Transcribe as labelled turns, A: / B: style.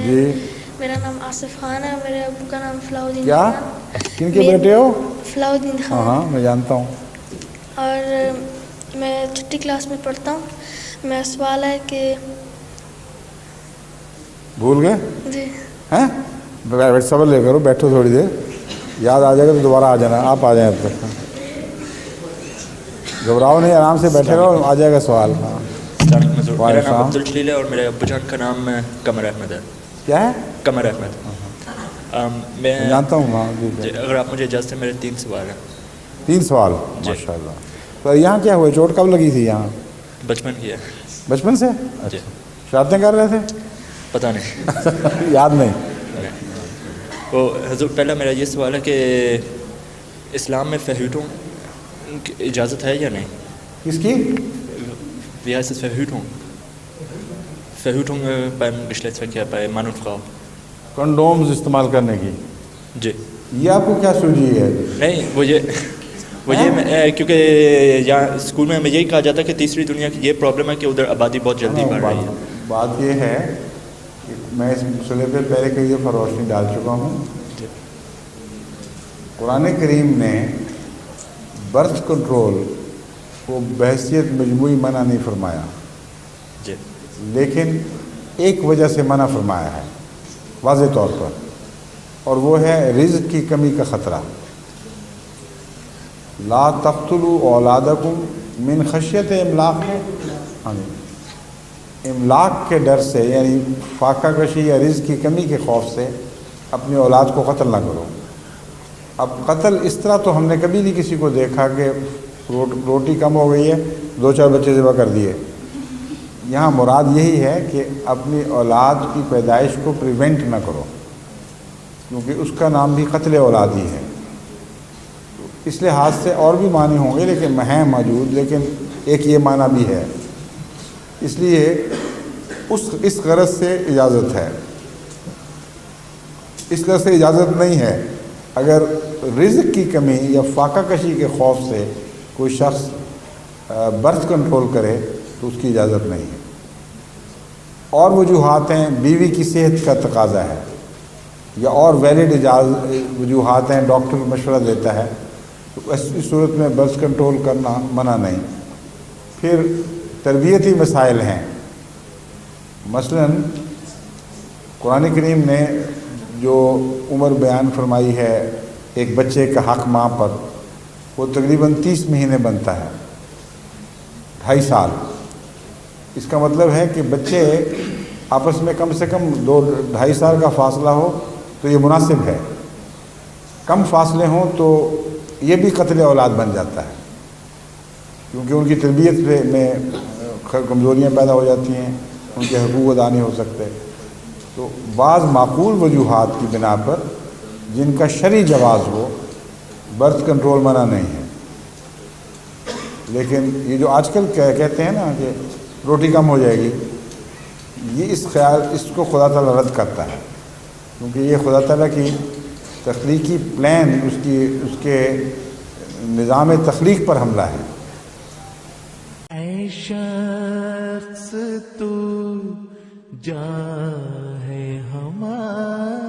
A: جی
B: میرا نام آصف خان ہے. میرے ابو کا نام فلاؤدین
A: کیا
B: خان.
A: کن کے بیٹے ہو؟
B: فلاؤدین
A: ہاں
B: خان.
A: ہاں میں جانتا ہوں.
B: اور میں چھٹی کلاس میں پڑھتا ہوں. میرا سوال ہے کہ
A: بھول گئے
B: جی
A: ہیں؟ صبر لے کرو، بیٹھو تھوڑی دیر، یاد آ جائے گا تو دوبارہ آ جانا. آپ آ جائیں اب تک. گھبراؤ نہیں، آرام سے بیٹھے رہو، آ جائے گا سوال. ہاں
C: میرا نام عبد الجلیل ہے اور میرے ابو جان کا نام قمر احمد ہے.
A: کیا ہے؟
C: قمر احمد.
A: میں جانتا ہوں. ہاں جی.
C: اگر آپ مجھے اجازت ہے میرے 3 سوال ہیں.
A: 3 سوال؟ ماشاء اللہ. تو یہاں کیا ہوا؟ چوٹ کب لگی تھی یہاں؟
C: بچپن کی ہے.
A: بچپن سے؟
C: جی.
A: شرارتیں کر رہے تھے؟
C: پتہ نہیں.
A: یاد نہیں.
C: تو حضور پہلا میرا یہ سوال ہے کہ اسلام میں فہوٹوں کی اجازت ہے یا نہیں؟
A: کس کی؟
C: Wie heißt es Verhütung? Verhütung beim Geschlechtsverkehr, bei Mann und Frau.
A: Condoms استعمال کرنے کی.
C: جی.
A: یہ آپ کو کیا سوجی ہے؟
C: نہیں وہ یہ کیونکہ یہاں اسکول میں ہمیں یہی کہا جاتا ہے کہ تیسری دنیا کی یہ پرابلم ہے کہ ادھر آبادی بہت جلدی بڑھ رہی ہے.
A: بات یہ ہے کہ میں اس مسئلے پہ پہلے کئی دفعہ روشنی ڈال چکا ہوں. قرآن کریم نے برتھ کنٹرول کو بحیثیت مجموعی منع نہیں فرمایا.
C: جی.
A: لیکن ایک وجہ سے منع فرمایا ہے واضح طور پر، اور وہ ہے رزق کی کمی کا خطرہ. لا تقتلوا اولادکم من خشیت املاق. ہاں جی، املاق کے ڈر سے، یعنی فاقہ کشی یا رزق کی کمی کے خوف سے اپنی اولاد کو قتل نہ کرو. اب قتل اس طرح تو ہم نے کبھی نہیں کسی کو دیکھا کہ روٹی کم ہو گئی ہے 2-4 بچے ذبح کر دیے. یہاں مراد یہی ہے کہ اپنی اولاد کی پیدائش کو پریونٹ نہ کرو، کیونکہ اس کا نام بھی قتل اولاد ہی ہے. اس لحاظ سے اور بھی معنی ہوں گے لیکن ہیں موجود، لیکن ایک یہ معنی بھی ہے. اس لیے اس غرض سے اجازت ہے. اس غرض سے اجازت نہیں ہے. اگر رزق کی کمی یا فاقہ کشی کے خوف سے کوئی شخص برتھ کنٹرول کرے تو اس کی اجازت نہیں ہے. اور وجوہات ہیں، بیوی کی صحت کا تقاضا ہے یا اور ویلڈ وجوہات ہیں، ڈاکٹر مشورہ دیتا ہے، تو اس صورت میں برتھ کنٹرول کرنا منع نہیں. پھر تربیتی مسائل ہیں. مثلا قرآن کریم نے جو عمر بیان فرمائی ہے ایک بچے کا حق ماں پر، وہ تقریباً 30 مہینے بنتا ہے، 2.5 سال. اس کا مطلب ہے کہ بچے آپس میں کم سے کم 2-2.5 سال کا فاصلہ ہو تو یہ مناسب ہے. کم فاصلے ہوں تو یہ بھی قتل اولاد بن جاتا ہے، کیونکہ ان کی تربیت میں کمزوریاں پیدا ہو جاتی ہیں، ان کے حقوق ادا نہیں ہو سکتے. تو بعض معقول وجوہات کی بنا پر جن کا شرعی جواز ہو، برتھ کنٹرول منع نہیں ہے. لیکن یہ جو آج کل کہتے ہیں نا کہ روٹی کم ہو جائے گی، یہ اس کو خدا تعالیٰ رد کرتا ہے، کیونکہ یہ خدا تعالیٰ کی تخلیقی پلان، اس کے نظام تخلیق پر حملہ ہے.
D: اے شخص تو جان ہے ہمارا